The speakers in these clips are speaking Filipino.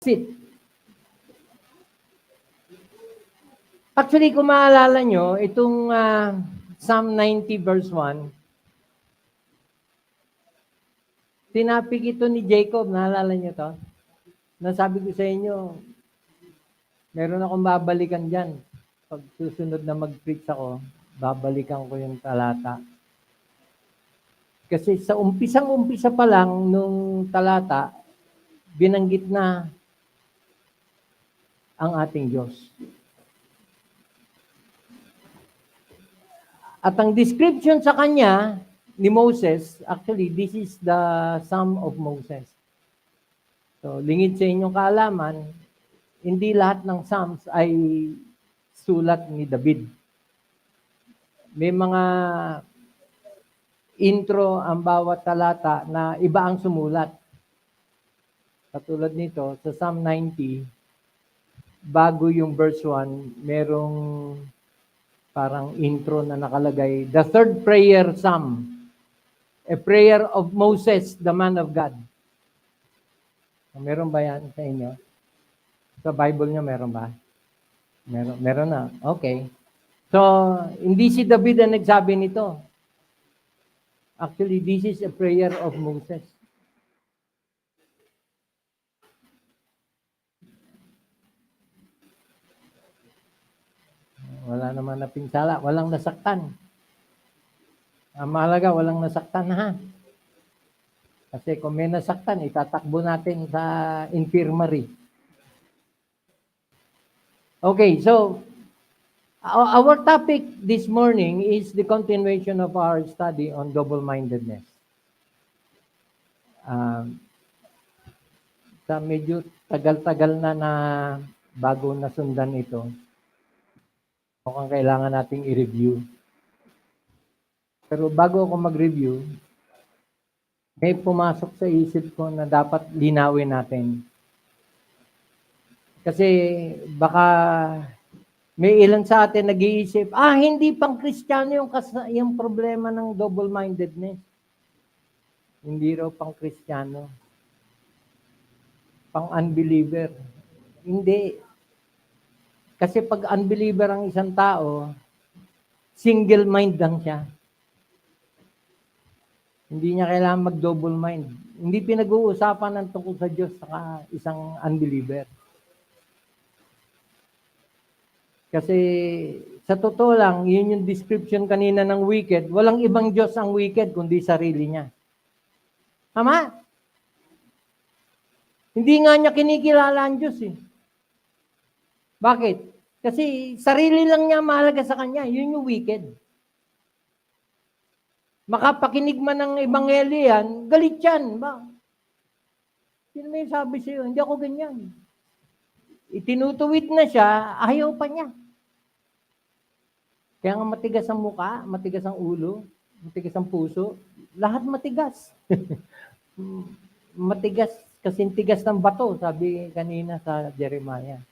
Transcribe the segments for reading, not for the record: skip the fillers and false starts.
Sit. Actually, kung maalala nyo, itong Psalm 90 verse 1, tinapik ito ni Jacob, naalala nyo to? Nasabi ko sa inyo, meron akong babalikan dyan. Pag susunod na mag-preach ako, babalikan ko yung talata. Kasi sa umpisang-umpisa pa lang nung talata, binanggit na ang ating Diyos. At ang description sa kanya ni Moses, actually, this is the Psalm of Moses. So, lingid sa inyong kaalaman, hindi lahat ng Psalms ay sulat ni David. May mga intro ang bawat talata na iba ang sumulat. Katulad nito, sa Psalm 90, bago yung verse 1, merong parang intro na nakalagay, the third prayer psalm, a prayer of Moses, the man of God. Meron ba yan sa inyo? Sa Bible niyo meron ba? Meron na. Okay. So, hindi si David ang nagsabi nito. Actually, this is a prayer of Moses. Wala naman na pinsala, walang nasaktan. Ang mahalaga, walang nasaktan ha. Kasi kung may nasaktan, itatakbo natin sa infirmary. Okay, so our topic this morning is the continuation of our study on double-mindedness. Sa medyo tagal-tagal na bago nasundan ito, mukhang kailangan nating i-review. Pero bago ako mag-review, may pumasok sa isip ko na dapat linawin natin. Kasi baka may ilan sa atin nag-iisip, hindi pang Kristiyano yung problema ng double-mindedness. Hindi raw pang Kristiyano. Pang unbeliever. Hindi. Kasi pag unbeliever ang isang tao, single mind lang siya. Hindi niya kailangan mag-double mind. Hindi pinag-uusapan ng tungkol sa Diyos sa isang unbeliever. Kasi sa totoo lang, yun yung description kanina ng wicked. Walang ibang Diyos ang wicked kundi sarili niya. Tama? Hindi nga niya kinikilala ang Diyos eh. Bakit? Kasi sarili lang niya mahalaga sa kanya. Yun yung wicked. Makapakinig man ng ebanghelyo yan, galit yan. Ba? Sino may sabi sa'yo? Hindi ako ganyan. Itinutuwid na siya, ayaw pa niya. Kaya nga matigas ang muka, matigas ang ulo, matigas ang puso, lahat matigas. Matigas, kasing tigas ng bato, sabi kanina sa Jeremiah.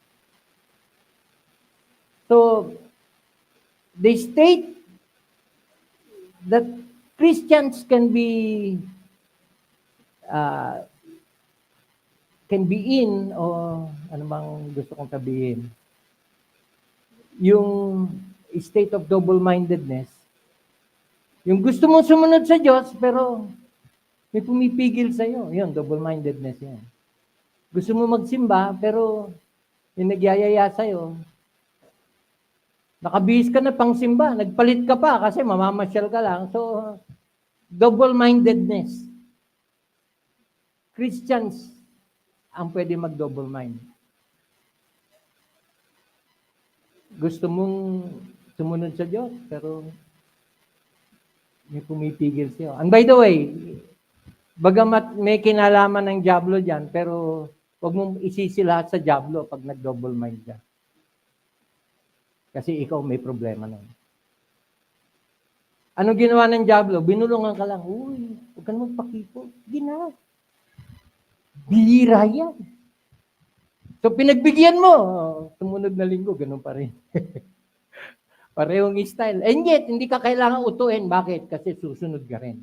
So, they state that Christians can be in, o ano bang gusto kong sabihin, yung state of double-mindedness, yung gusto mong sumunod sa Diyos, pero may pumipigil sa'yo. Yun, double-mindedness yan. Gusto mo magsimba, pero yung nagyayaya sa'yo, nakabihis ka na pang simba, nagpalit ka pa kasi mamamasyal ka lang. So, double-mindedness. Christians ang pwede mag-double mind. Gusto mong sumunod sa Diyos, pero may pumipigil sa'yo. And by the way, bagamat may kinalaman ng Diablo dyan, pero huwag mong isisi lahat sa Diablo pag nag-double mind ka. Kasi ikaw may problema nun. Ano ginawa ng Diablo? Binulungan ka lang. Uy, huwag ka naman pakipo. Ginawa. Bihira yan. So pinagbigyan mo, sumunod na linggo, ganun pa rin. Parehong style. And yet, hindi ka kailangan utuin. Bakit? Kasi susunod ka rin.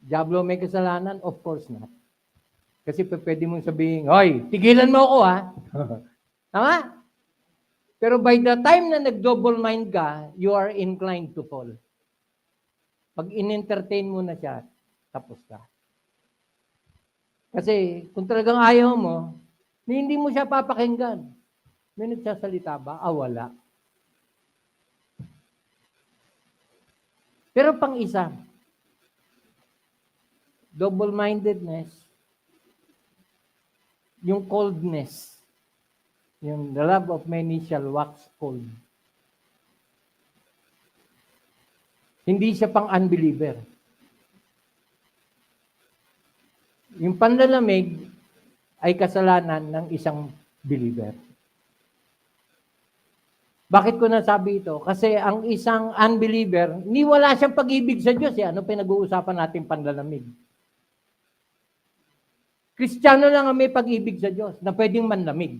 Diablo may kasalanan? Of course not. Kasi pwede mong sabihin, "Hoy, tigilan mo ako ha." Tama? Pero by the time na nag-double mind ka, you are inclined to fall. Pag in-entertain mo na siya, tapos ka. Kasi kung talagang ayaw mo, hindi mo siya papakinggan. May nagsasalita ba? Wala. Pero pang isa, double-mindedness, yung coldness, yung the love of many shall wax cold. Hindi siya pang unbeliever. Yung panlalamig ay kasalanan ng isang believer. Bakit ko nasabi ito? Kasi ang isang unbeliever, ni wala siyang pag-ibig sa Diyos. Ano pinag-uusapan natin panlalamig? Kristiyano lang ang may pag-ibig sa Diyos na pwedeng manlamig.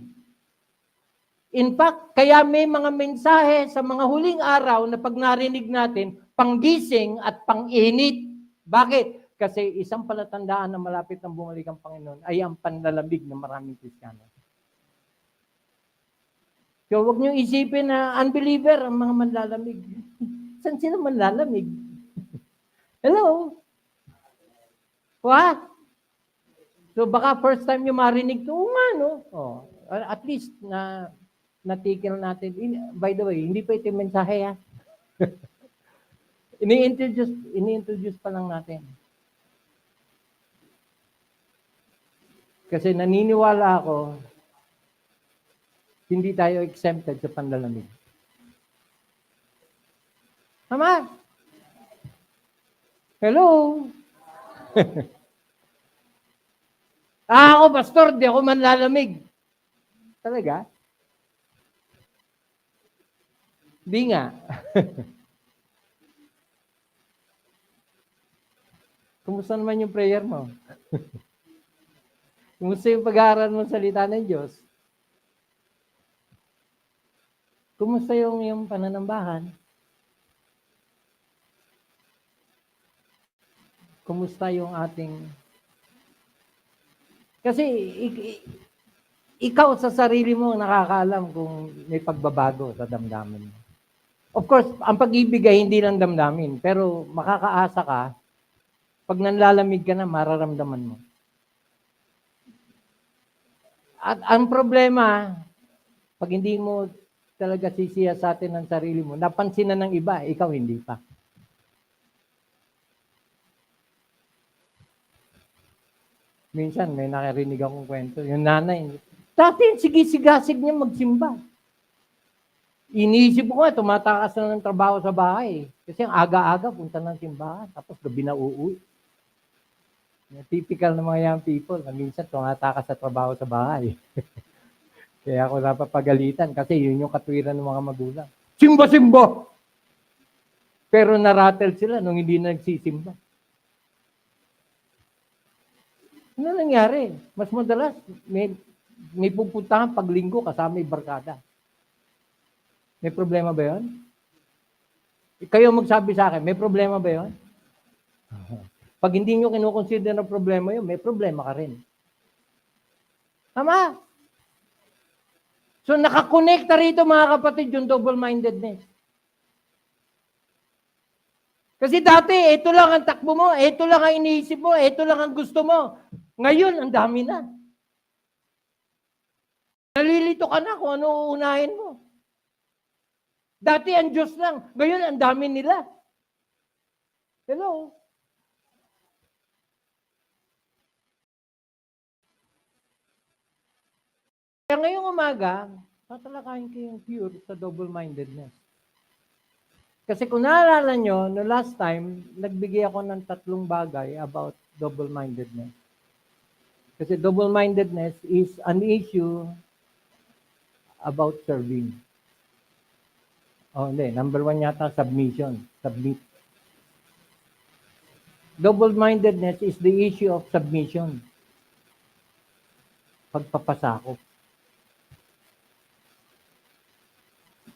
In fact, kaya may mga mensahe sa mga huling araw na pag narinig natin, panggising at panginit. Bakit? Kasi isang palatandaan na malapit ng bumalik ang Panginoon ay ang panlalamig ng maraming Kristiyano. So, huwag niyong isipin na unbeliever ang mga manlalamig. Saan sila manlalamig? Hello? What? So, baka first time niyo marinig ito, no? Oh, at least na natikil natin. By the way, hindi pa ito yung mensahe, ha? Ini-introduce pa lang natin. Kasi naniniwala ako, hindi tayo exempted sa panlalamig. Tama? Hello? Ako, pastor, di ako manlalamig. Talaga? Di nga. Kumusta naman yung prayer mo? Kumusta yung pag-aaral mo salita ng Diyos? Kumusta yung pananambahan? Kumusta yung ating... Kasi ikaw sa sarili mo nakakaalam kung may pagbabago sa damdamin mo. Of course, ang pag-ibig ay hindi lang damdamin, pero makakaasa ka, pag nanlalamig ka na, mararamdaman mo. At ang problema, pag hindi mo talaga sisiya sa atin ng sarili mo, napansin na ng iba, ikaw hindi pa. Minsan, may nakarinig akong kwento. Yung nanay, dati sige-sigasig niya magsimba. Iniisip ko nga, tumatakas na ng trabaho sa bahay. Kasi ang aga-aga, punta ng simbahan. Tapos gabi na uuwi. Typical ng mga young people, na minsan tumatakas sa trabaho sa bahay. Kaya ako napapagalitan kasi yun yung katwiran ng mga magulang. Simba-simba! Pero narattle sila nung hindi na nagsisimba. Ano nangyari? Mas madalas, may pupuntahan paglinggo kasama yung barkada. May problema ba yun? Kayo magsabi sa akin, may problema ba yun? Pag hindi nyo kinukonsider na problema yun, may problema ka rin. Tama? So nakakonekta rito mga kapatid yung double-mindedness. Kasi dati, ito lang ang takbo mo, ito lang ang iniisip mo, ito lang ang gusto mo. Ngayon, ang dami na. Nalilito ka na kung ano uunahin mo. Dati ang Diyos lang, ngayon ang dami nila. Hello? Kaya ngayong umaga, tatalakayin ko yung pure sa double-mindedness. Kasi kung naalala nyo, no last time, nagbigay ako ng 3 bagay about double-mindedness. Kasi double-mindedness is an issue about serving. Hindi. Number 1 yata, submission. Submit. Double-mindedness is the issue of submission. Pagpapasakop.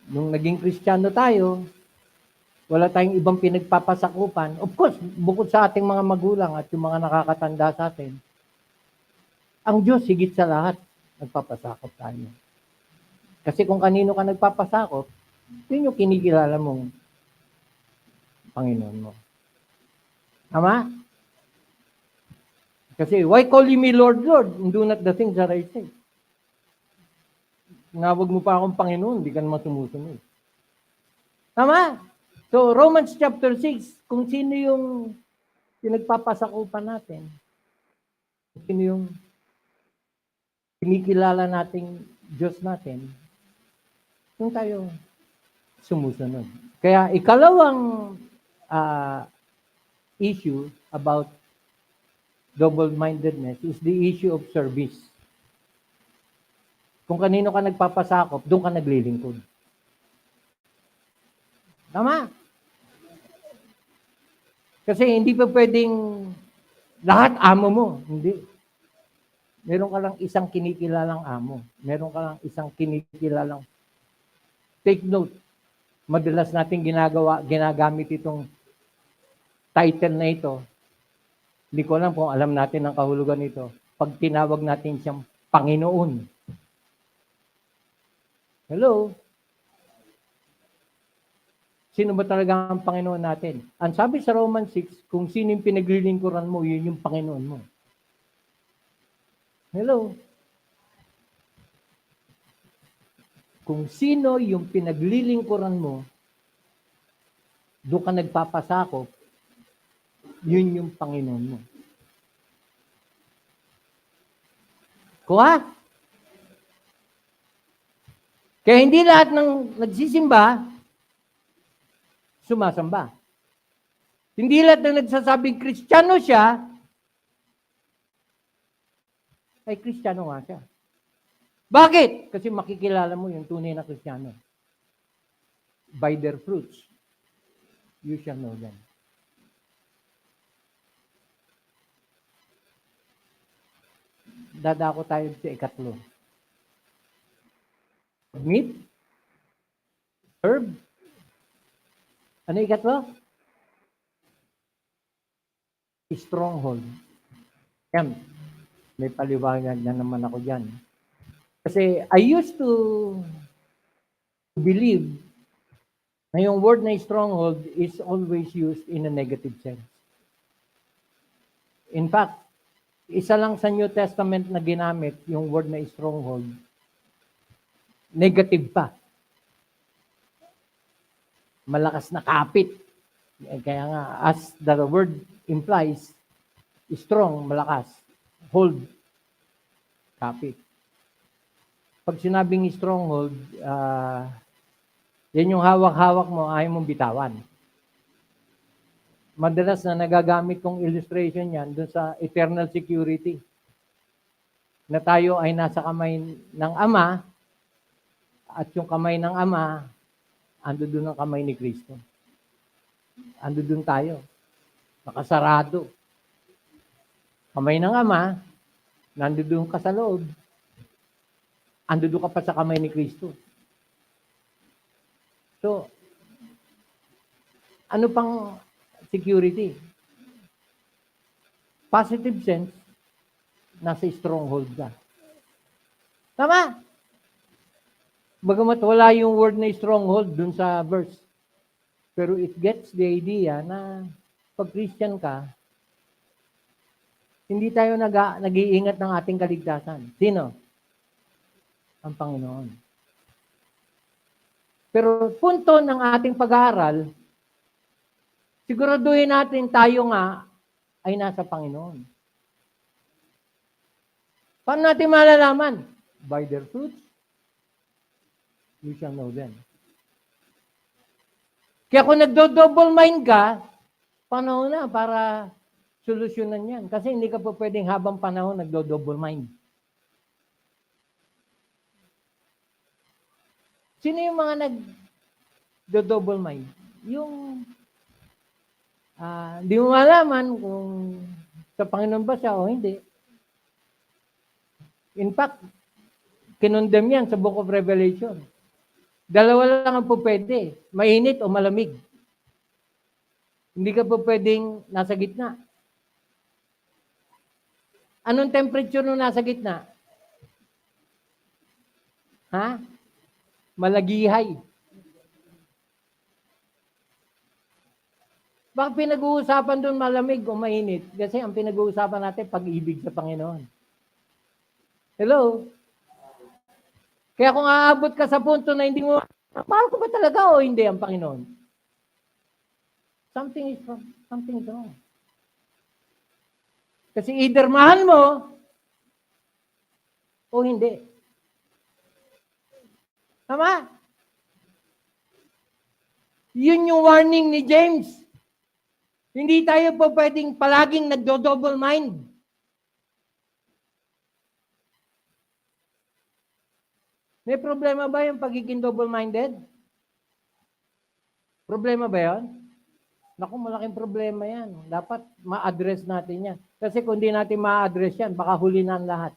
Nung naging Kristiyano tayo, wala tayong ibang pinagpapasakupan. Of course, bukod sa ating mga magulang at yung mga nakakatanda sa atin, Ang Diyos, higit sa lahat, nagpapasakop tayo. Kasi kung kanino ka nagpapasakop, yun yung kinikilala mong Panginoon mo. Tama? Kasi, why call you me Lord, Lord, and do not the things that I say? Tinawag mo pa akong Panginoon, hindi ka naman sumusunod. Tama? So, Romans chapter 6, kung sino yung pinagpapasakupan natin, kung sino yung kinikilala nating Diyos natin, kung tayo sumusunod. Kaya ikalawang issue about double-mindedness is the issue of service. Kung kanino ka nagpapasakop, doon ka naglilingkod. Tama? Kasi hindi pa pwedeng lahat amo mo. Hindi. Meron ka lang isang kinikilalang amo. Meron ka lang isang kinikilalang. Take note. Madalas natin ginagamit itong title na ito. Hindi ko alam kung alam natin ang kahulugan nito. Pag tinawag natin siyang Panginoon. Hello? Sino ba talaga ang Panginoon natin? Ang sabi sa Romans 6, kung sino yung pinaglilingkuran mo, yun yung Panginoon mo. Hello? Kung sino yung pinaglilingkuran mo, doon ka nagpapasakop, yun yung Panginoon mo. Kuha? Kaya hindi lahat ng nagsisimba, sumasamba. Hindi lahat ng nagsasabing Kristiyano siya, ay Kristiyano nga siya. Bakit? Kasi makikilala mo yung tunay na Kristiyano. By their fruits, you shall know them. Dadako tayo sa ikatlo. Meat? Herb? Ano ikatlo? Stronghold. Yan. May paliwanag na naman ako dyan. Kasi I used to believe na yung word na stronghold is always used in a negative sense. In fact, isa lang sa New Testament na ginamit yung word na stronghold, negative pa. Malakas na kapit. Kaya nga, as the word implies, strong, malakas. Hold, kapit. Pag sinabing stronghold, yan yung hawak-hawak mo, ayaw mong bitawan. Madalas na nagagamit kong illustration yan dun sa eternal security. Na tayo ay nasa kamay ng Ama, at yung kamay ng Ama, ando dun ang kamay ni Kristo. Ando dun tayo. Nakasarado. Kamay ng Ama, nando dun ka sa loob. Ando dun ka pa sa kamay ni Kristo. So, ano pang security? Positive sense, nasa stronghold ka. Tama? Bagamat wala yung word na stronghold dun sa verse. Pero it gets the idea na pag Christian ka, hindi tayo nag-iingat ng ating kaligtasan. Sino? Ang Panginoon. Pero punto ng ating pag-aaral, siguraduhin natin tayo nga ay nasa Panginoon. Paano natin malalaman? By their fruits, you shall know them. Kaya kung nagdo-double mind ka, panahon na para solusyonan yan. Kasi hindi ka pa pwedeng habang panahon nagdo-double mind. Sino yung mga nagdo-double mind? Yung di mo malaman kung sa Panginoon ba siya o hindi. In fact, kinondem yan sa Book of Revelation. Dalawa lang ang po pwede, mainit o malamig. Hindi ka po pwedeng nasa gitna. Anong temperature nung nasa gitna? Ha? Malagihay. Bakit pinag-uusapan doon malamig o mainit? Kasi ang pinag-uusapan natin, pag-ibig sa Panginoon. Hello? Kaya kung aabot ka sa punto na hindi mo, mahal ko ba talaga o hindi ang Panginoon? Something is wrong. Kasi either mahal mo o hindi. Tama? Yun yung warning ni James. Hindi tayo po pwedeng palaging nagdo-double mind. May problema ba yung pagiging double-minded? Problema ba yan? Naku, malaking problema yan. Dapat ma-address natin yan. Kasi kung di natin ma-address yan, baka huli na ang lahat.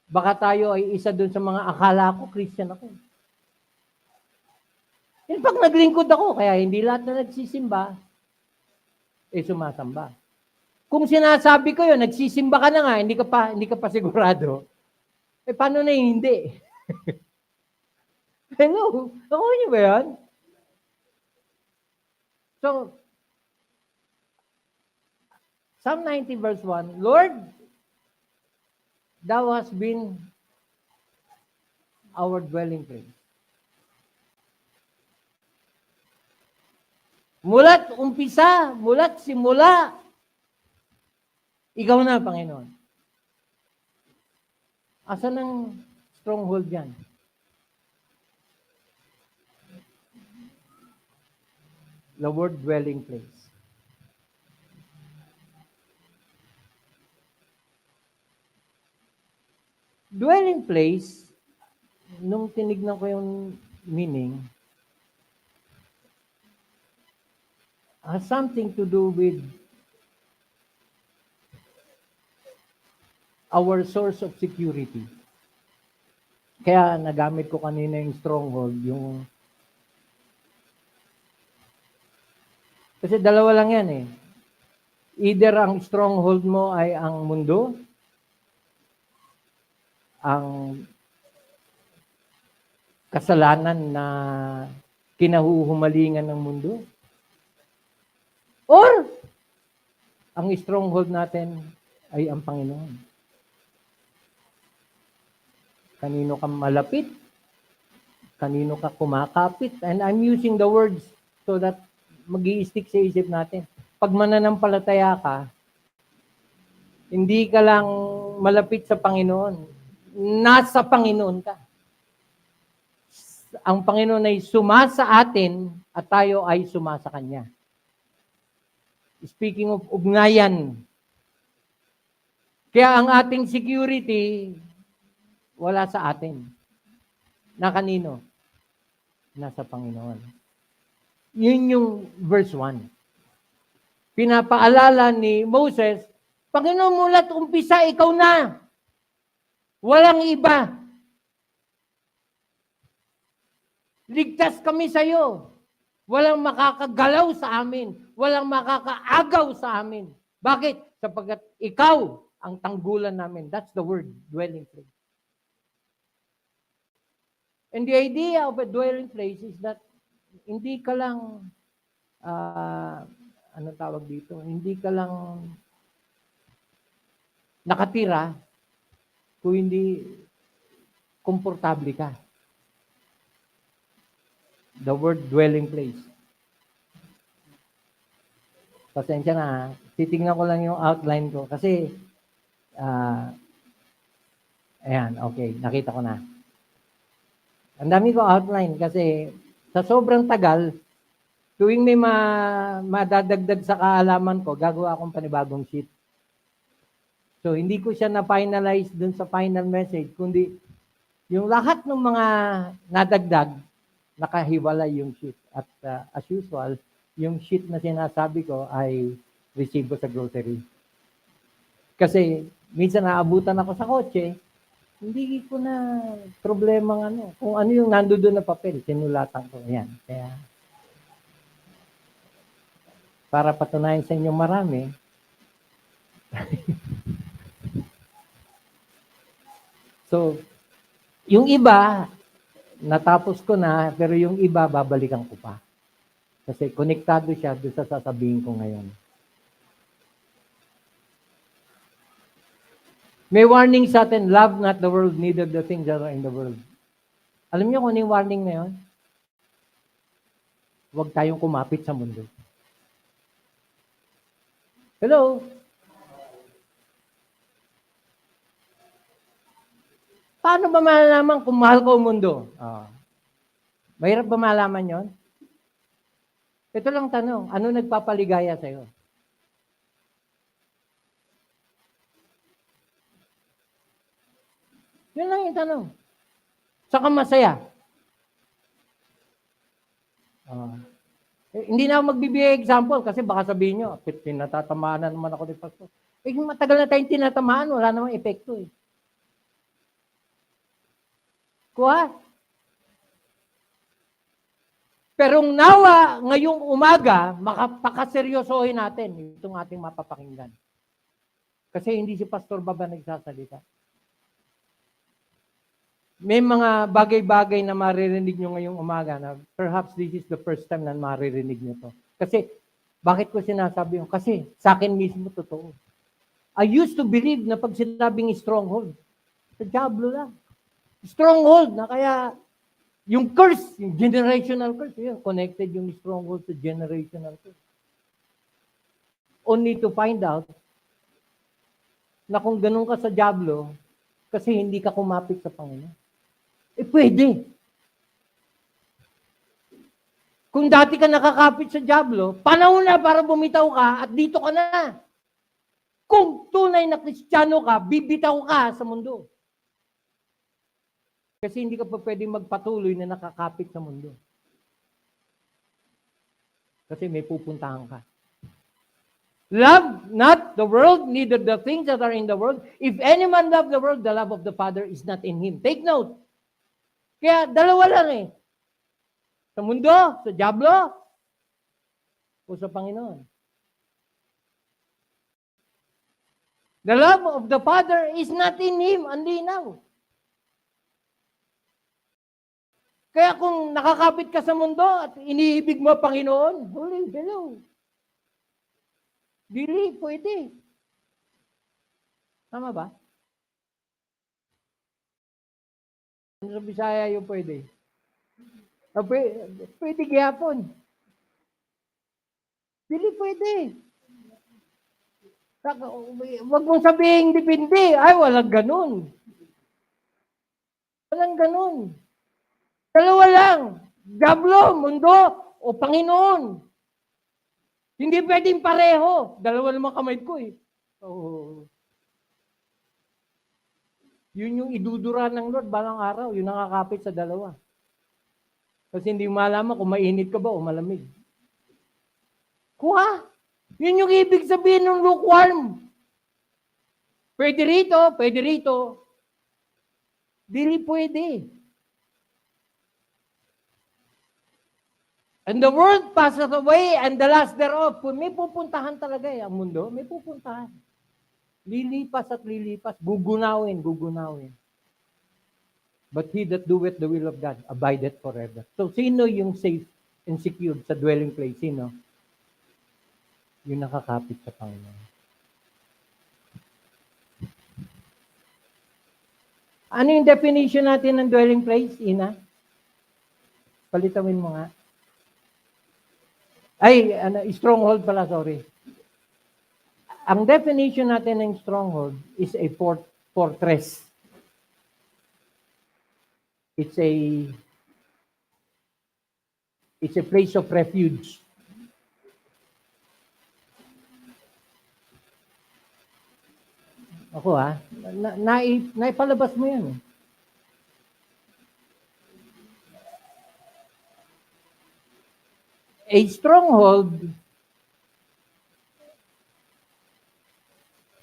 Baka tayo ay isa dun sa mga akala ko, Christian ako. In fact, naglingkod ako, kaya hindi lahat na nagsisimba, sumasamba. Kung sinasabi ko yun, nagsisimba ka na nga, hindi ka pa sigurado, paano na hindi? Hello? Ako niyo ba yan? So, Psalm 90 verse 1, Lord, Thou hast been our dwelling place. Mula't umpisa, mula't simula, ikaw na, Panginoon. Asan ang stronghold yan? The word dwelling place. Dwelling place, nung tinignan ko yung meaning, has something to do with our source of security. Kaya nagamit ko kanina yung stronghold, kasi dalawa lang yan eh. Either ang stronghold mo ay ang mundo, ang kasalanan na kinahuhumalingan ng mundo, or ang stronghold natin ay ang Panginoon. Kanino ka malapit, kanino ka kumakapit, and I'm using the words so that mag-i-stick sa isip natin. Pag mananampalataya ka, hindi ka lang malapit sa Panginoon, nasa Panginoon ka. Ang Panginoon ay sumasa atin at tayo ay sumasa Kanya. Speaking of ugnayan, kaya ang ating security, wala sa atin. Na kanino? Nasa Panginoon. Yun yung verse 1. Pinapaalala ni Moses, Panginoon, mula't umpisa, ikaw na. Walang iba. Ligtas kami sa iyo. Walang makakagalaw sa amin. Walang makakaagaw sa amin. Bakit? Sapagkat ikaw ang tanggulan namin. That's the word, dwelling place. And the idea of a dwelling place is that hindi ka lang, ano tawag dito? Hindi ka lang nakatira kung hindi komportable ka. The word dwelling place. Pasensya na, titingnan ko lang yung outline ko kasi ayan, okay, nakita ko na. Ang dami ko outline kasi sa sobrang tagal, tuwing may madadagdag sa kaalaman ko, gagawa akong panibagong sheet. So, hindi ko siya na-finalize dun sa final message, kundi yung lahat ng mga nadagdag, nakahiwalay yung sheet. At as usual, yung sheet na sinasabi ko ay resibo sa grocery. Kasi minsan naabutan ako sa kotse, hindi ko na problema kung ano yung nandoon na papel, sinulatan ko. Ayan. Kaya, para patunayan sa inyo marami, So, yung iba, natapos ko na, pero yung iba, babalikan ko pa. Kasi konektado siya doon sa sasabihin ko ngayon. May warning sa atin, love not the world, neither the things that are in the world. Alam niyo kung ano yung warning na yun? Huwag tayong kumapit sa mundo. Hello? Paano ba malalaman kung mahal ko ang mundo? Mahirap ba malaman yon? Ito lang tanong, ano nagpapaligaya sa'yo? Yun lang yung tanong. Saka masaya. Hindi na ako magbibigay example kasi baka sabihin nyo, tinatatamaan na naman ako ni Pastor. Matagal na tayong tinatamaan, wala namang epekto eh. Kuha. Pero nawa, ngayong umaga, makapakaseryosohin natin itong ating mapapakinggan. Kasi hindi si Pastor Baba nagsasalita. May mga bagay-bagay na maririnig nyo ngayong umaga na perhaps this is the first time na maririnig nyo to. Kasi, bakit ko sinasabi yun? Kasi, sa akin mismo totoo. I used to believe na pag sinabing stronghold, sa diablo lang. Stronghold na kaya, yung curse, yung generational curse, yun, connected yung stronghold to generational curse. Only to find out na kung ganun ka sa diablo, kasi hindi ka kumapit sa Panginoon. Pwede. Kung dati ka nakakapit sa diablo, panahon na para bumitaw ka at dito ka na. Kung tunay na Kristiyano ka, bibitaw ka sa mundo. Kasi hindi ka pa pwedeng magpatuloy na nakakapit sa mundo. Kasi may pupuntahan ka. Love not the world, neither the things that are in the world. If any man love the world, the love of the Father is not in him. Take note. Kaya dalawa lang eh. Sa mundo, sa diablo, o sa Panginoon. The love of the Father is not in him. Andi now. Kaya kung nakakapit ka sa mundo at iniibig mo Panginoon, hello. Dili, pwede. Tama ba? Sa Bisaya yung pwede. Pwede gihapon. Dili pwede. Huwag mong sabihin depende. Ay, walang ganun. Walang ganun. Dalawa lang. Diablo, mundo, o Panginoon. Hindi pwedeng pareho. Dalawa naman kamay ko eh. Yun yung idudura ng Lord balang araw. Yun nakakapit sa dalawa. Kasi hindi malaman kung mainit ka ba o malamig. Kuha. Yun yung ibig sabihin ng lukewarm. Pwede rito, pwede rito. Dili pwede. And the world passes away and the last thereof. May pupuntahan talaga eh, ang mundo. May pupuntahan. Lilipas at lilipas. Gugunawin. But he that doeth the will of God abideth forever. So, sino yung safe and secure sa dwelling place? Sino? Yung nakakapit sa Panginoon. Ano yung definition natin ng dwelling place, Ina? Palitawin mo nga. Ay, stronghold pala, sorry. Ang definition natin ng stronghold is a fortress. It's a place of refuge. Ako naipalabas mo yan. A stronghold,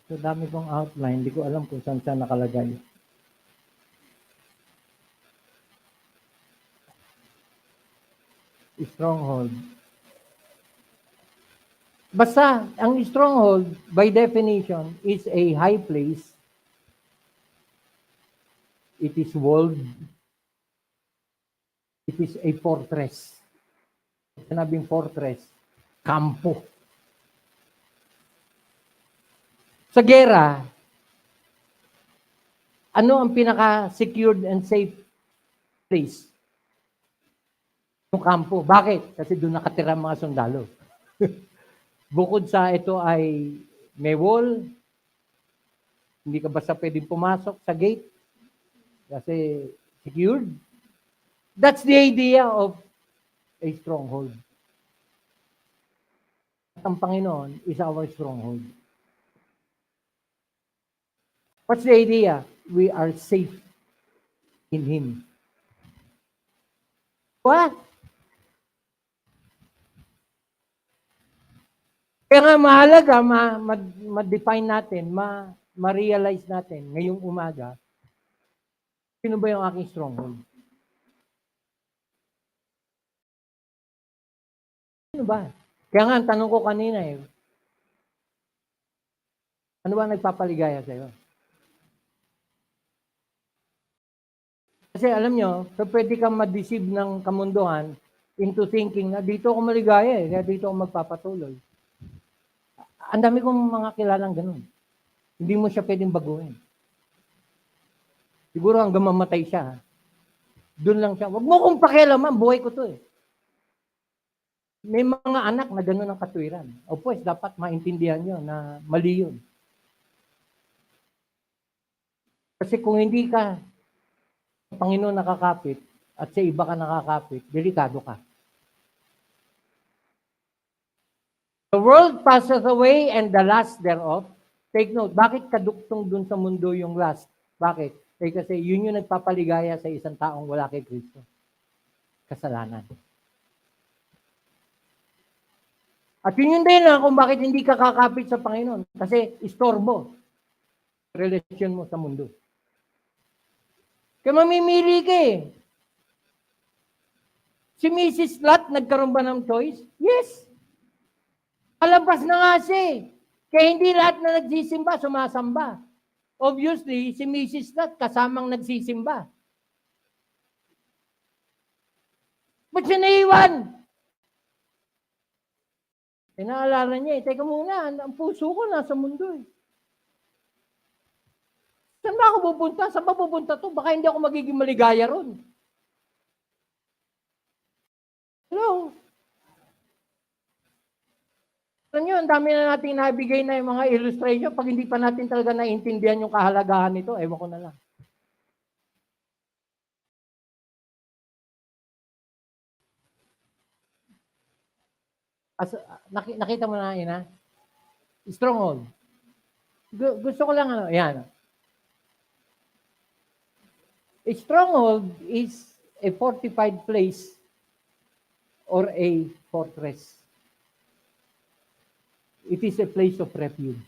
so dami kong outline, hindi ko alam kung saan siya nakalagay. Stronghold. Basta, ang stronghold, by definition, is a high place It is walled. It is a fortress. Sinabing fortress, kampo. Sa gera, ano ang pinaka-secured and safe place? Yung kampo. Bakit? Kasi doon nakatira mga sundalo. Bukod sa ito ay may wall, hindi ka basta pwedeng pumasok sa gate kasi secured. That's the idea of a stronghold. Ang Panginoon is our stronghold. What's the idea? We are safe in Him. What? Kaya nga mahalaga ma-define natin, ma-realize natin ngayong umaga, sino ba yung aking stronghold? Sino ba? Kaya nga, ang tanong ko kanina ano ba nagpapaligaya sa'yo? Kasi alam nyo, so pwede kang ma-deceive ng kamunduhan into thinking na dito ako maligaya kaya dito ako magpapatuloy. Ang dami kong mga kilalang ganun. Hindi mo siya pwedeng baguhin. Siguro hanggang mamatay siya. Doon lang siya. Huwag mo kong pakialaman, buhay ko to May mga anak na gano'n ang katwiran. O pues, dapat maintindihan nyo na mali yun. Kasi kung hindi ka sa Panginoon nakakapit at sa iba ka nakakapit, delikado ka. The world passes away and the lust thereof. Take note, bakit kaduktong dun sa mundo yung lust? Bakit? Kasi yun yung nagpapaligaya sa isang taong wala kay Kristo. Kasalanan. At yun din kung bakit hindi ka kakapit sa Panginoon. Kasi istorbo. Relasyon mo sa mundo. Kaya mamimili ka Si Mrs. Lot, nagkaroon ba ng choice? Yes. Palabas na nga siya Kaya hindi lahat na nagsisimba, sumasamba. Obviously, si Mrs. Lot kasamang nagsisimba. Ba't siya naiwan? Naalala niya teka muna, ang puso ko nasa mundo Saan ba ako pupunta? Saan ba pupunta to? Baka hindi ako magiging maligaya ron. Hello? Alam nyo, ang dami na nating nabigay na yung mga illustration. Pag hindi pa natin talaga naiintindihan yung kahalagahan nito, ewan ko na lang. Nakita mo na, Ina? Stronghold. Gusto ko lang, yan. A stronghold is a fortified place or a fortress. It is a place of refuge.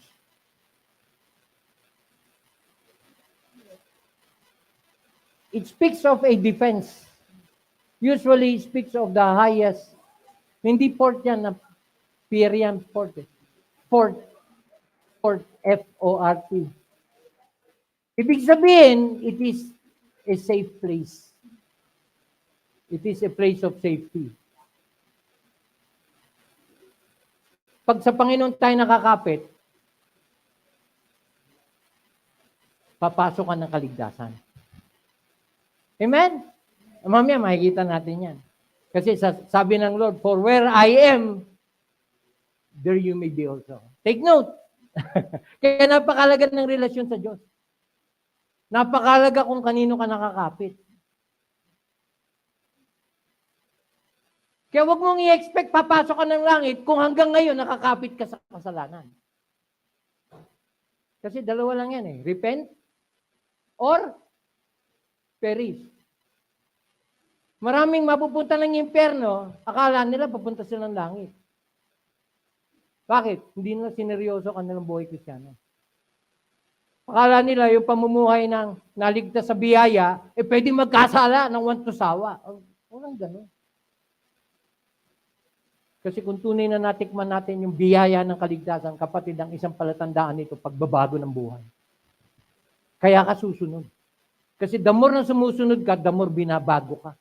It speaks of a defense. Usually, it speaks of the highest. Hindi port yan na pier yan, port. Fort, F-O-R-T. Ibig sabihin, it is a safe place. It is a place of safety. Pag sa Panginoon tayo nakakapit, papasok ka ng kaligtasan. Amen? Mamaya makikita natin yan. Kasi sabi ng Lord, for where I am, there you may be also. Take note. Kaya napakalaga ng relasyon sa Diyos. Napakalaga kung kanino ka nakakapit. Kaya wag mong i-expect papasok ka ng langit kung hanggang ngayon nakakapit ka sa kasalanan. Kasi dalawa lang yan repent or perish. Maraming mapupunta ng impyerno, akala nila papunta sila ng langit. Bakit? Hindi nila sineryoso kanilang buhay Kristiyano. Akala nila yung pamumuhay ng naligtas sa biyaya, pwede magkasala ng wantusawa. Walang gano'n. Kasi kung tunay na natikman natin yung biyaya ng kaligtasan, kapatid, ang isang palatandaan nito, pagbabago ng buhay. Kaya ka susunod. Kasi the more na sumusunod ka, the more binabago ka.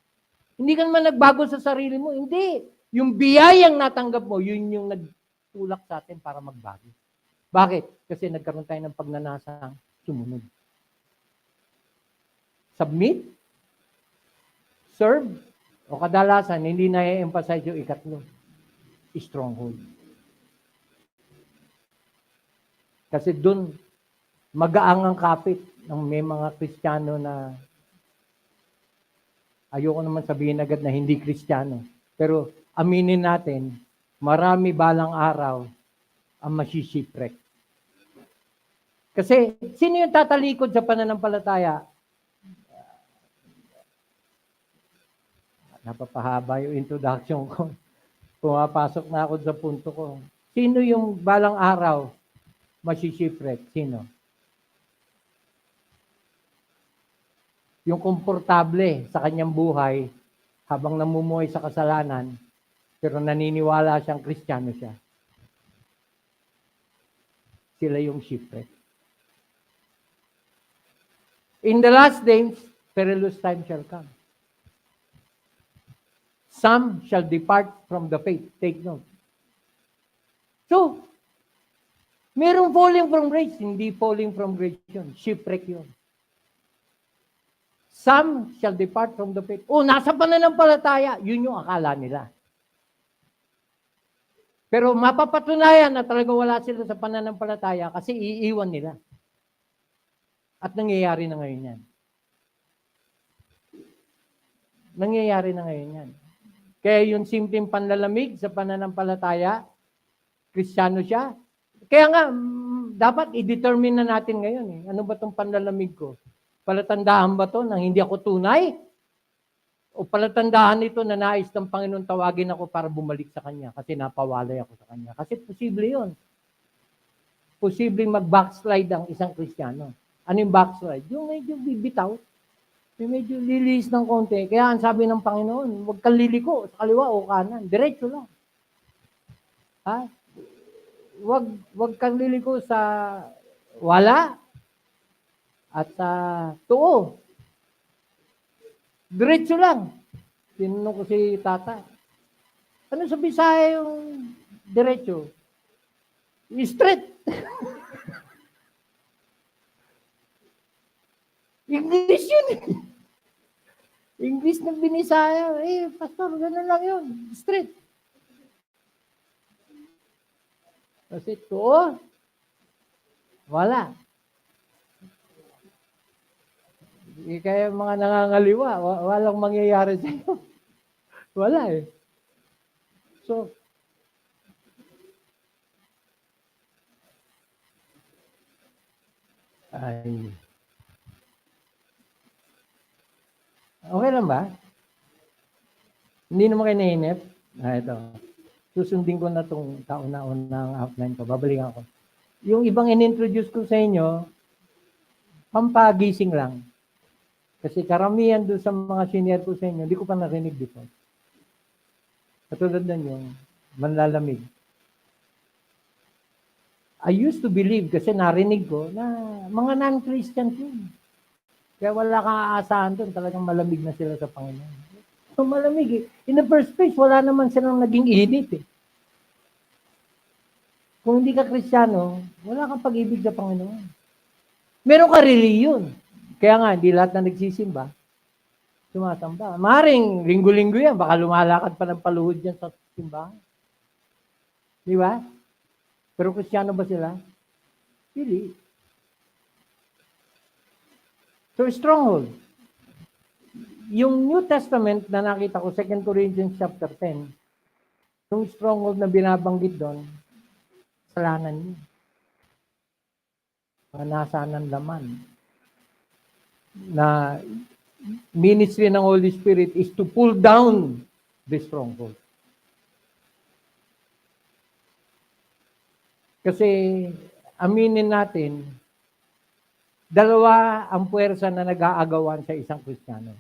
Hindi ka naman nagbago sa sarili mo. Hindi. Yung biyayang natanggap mo, yun yung nagtulak sa atin para magbago. Bakit? Kasi nagkaroon tayo ng pagnanasang sumunod. Submit, serve, o kadalasan, hindi na-emphasize yung ikatlo. Stronghold. Kasi doon, magaang ang kapit ng may mga Kristiyano na ayoko naman sabihin agad na hindi Kristiyano. Pero aminin natin, marami balang araw ang masisipwreck. Kasi sino yung tatalikod sa pananampalataya? Napapahaba yung introduction ko. Pumapasok na ako sa punto ko. Sino yung balang araw masisipwreck? Sino? Yung komportable sa kanyang buhay habang namumuhay sa kasalanan, pero naniniwala siyang Kristiyano siya. Sila yung shipwreck. In the last days, perilous time shall come. Some shall depart from the faith. Take note. So, merong falling from grace, hindi falling from grace yun. Shipwreck yun. Some shall depart from the faith. Oh, nasa pananampalataya. Yun yung akala nila. Pero mapapatunayan na talaga wala sila sa pananampalataya kasi iiwan nila. At nangyayari na ngayon yan. Nangyayari na ngayon yan. Kaya yung simpleng panlalamig sa pananampalataya, Kristiyano siya. Kaya nga, dapat i-determine na natin ngayon. Ano ba itong panlalamig ko? Palatandaan ba ito nang hindi ako tunay? O palatandaan ito na nais ng Panginoon tawagin ako para bumalik sa Kanya kasi napawalay ako sa Kanya. Kasi posible yun. Posibleng mag-backslide ang isang Kristiyano. Ano yung backslide? Yung medyo bibitaw. Yung medyo lilis ng konti. Kaya ang sabi ng Panginoon, huwag kang liliko sa kaliwa o kanan. Diretso lang. Ha? Huwag kang liliko sa wala at sa tuo. Diretso lang. Tinanong ko si Tata. Ano sa Bisaya yung diretso? Straight. English yun. English ng Binisaya. Pastor, gano'n lang yun. Straight. Kasi tuo, wala. Kaya mga nangangaliwa, walang mangyayari sa iyo. Wala eh. So, okay lang ba? Hindi naman kayo nainip? Ito. Susundin ko na itong kauna-unang outline ko. Babalikan ko. Yung ibang in-introduce ko sa inyo, pampagising lang. Kasi karamihan doon sa mga senior ko sa inyo, hindi ko pa narinig dito. Katulad nun yung manlalamig. I used to believe, kasi narinig ko, na mga non-Christians yun. Kaya wala kang aasahan doon, talagang malamig na sila sa Panginoon. So malamig eh. In the first place, wala naman silang naging init eh. Kung hindi ka Kristiyano, wala kang pag-ibig sa Panginoon. Meron ka reliyon. Kaya nga, hindi lahat na nagsisimba, sumasamba. Maring linggo-linggo yan, baka lumalakad pa ng paluhod yan sa simbahan. Di ba? Pero Kristiyano ba sila? Hindi. So, stronghold. Yung New Testament na nakita ko, 2 Corinthians chapter 10, yung stronghold na binabanggit doon, kasalanan niyo. Nasa ng laman. Na ministry ng Holy Spirit is to pull down the stronghold. Kasi aminin natin, dalawa ang puwersa na nag-aagawan sa isang Kristiyano.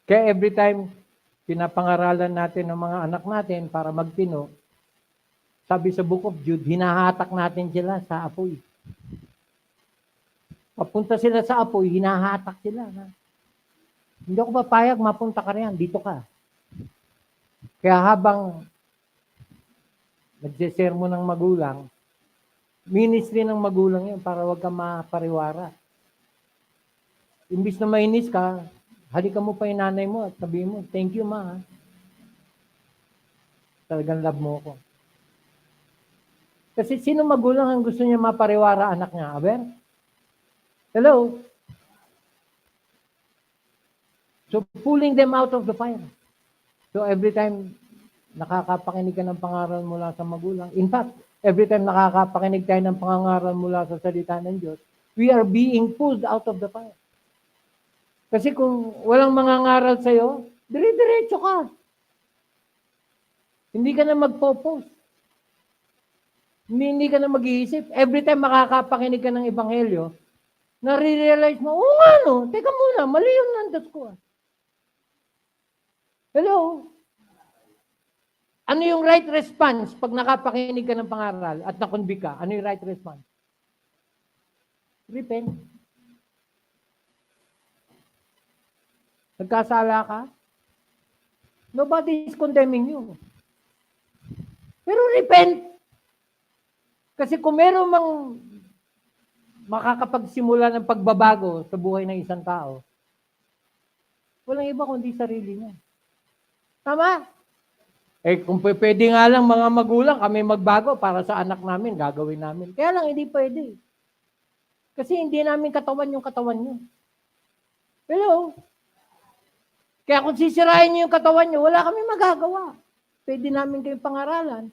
Kaya every time pinapangaralan natin ng mga anak natin para magtino, sabi sa Book of Jude, hinahatak natin sila sa apoy. Papunta sila sa apoy, hinahatak sila. Na. Hindi ako papayag, mapunta ka riyan, dito ka. Kaya habang nagsisermo ng magulang, ministry ng magulang yun para wag kang mapariwara. Imbis na mainis ka, halika mo pa yung nanay mo at sabihin mo, thank you ma. Talagang love mo ko. Kasi sino magulang ang gusto niya mapariwara anak niya? Aber? Hello? So pulling them out of the fire. So every time nakakapakinig ka ng pangaral mula sa magulang, in fact, every time nakakapakinig tayo ng pangaral mula sa salita ng Diyos, we are being pulled out of the fire. Kasi kung walang mangangaral sa'yo, dire-diretso ka. Hindi ka na magpo-post. Hindi ka na mag-iisip. Every time makakapakinig ka ng ebanghelyo, nare-realize mo, oo nga no, teka muna, mali yung nandas ko. Hello? Ano yung right response pag nakapakinig ka ng pangaral at nakonvict ka? Ano yung right response? Repent. Nagkasala ka? Nobody is condemning you. Pero repent. Kasi kung meron mang makakapagsimula ng pagbabago sa buhay ng isang tao, walang iba kundi sarili niya. Tama? Kung pwede nga lang mga magulang kami magbago para sa anak namin, gagawin namin. Kaya lang hindi pwede. Kasi hindi namin katawan yung katawan niyo. Hello? Kaya kung sisirain niyo yung katawan niyo, wala kami magagawa. Pwede namin kayong pangaralan.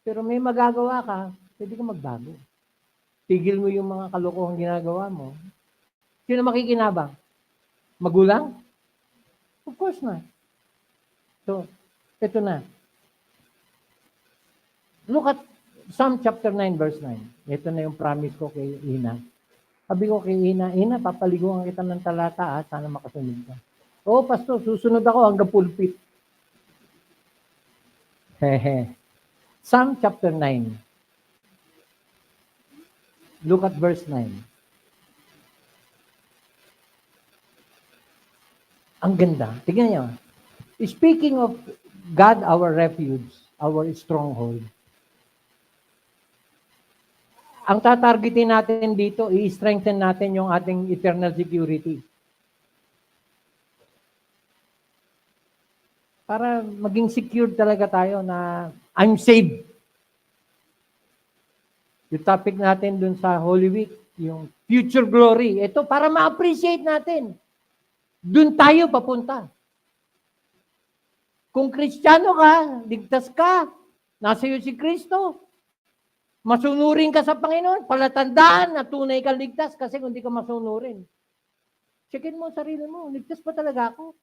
Pero may magagawa ka, pwede ka magbago. Tigil mo yung mga kalokohang ginagawa mo. Sino makikinabang? Magulang? Of course not. So, ito na. Look at Psalm chapter 9 verse 9. Ito na yung promise ko kay Ina. Sabi ko kay Ina, Ina, papaliguan kita ng talata sana makasunod ka. Oo, pastor, susunod ako hanggang pulpit. Psalm chapter 9. Look at verse 9. Ang ganda. Tignan niyo. Speaking of God, our refuge, our stronghold. Ang tatargetin natin dito, i-strengthen natin yung ating eternal security. Para maging secure talaga tayo na I'm saved. Yung topic natin dun sa Holy Week, yung future glory. Ito, para ma-appreciate natin. Dun tayo papunta. Kung Kristiyano ka, ligtas ka, nasa iyo si Kristo, masunurin ka sa Panginoon, palatandaan na tunay kang ligtas kasi kung di ka masunurin. Checkin mo sarili mo, ligtas pa talaga ako.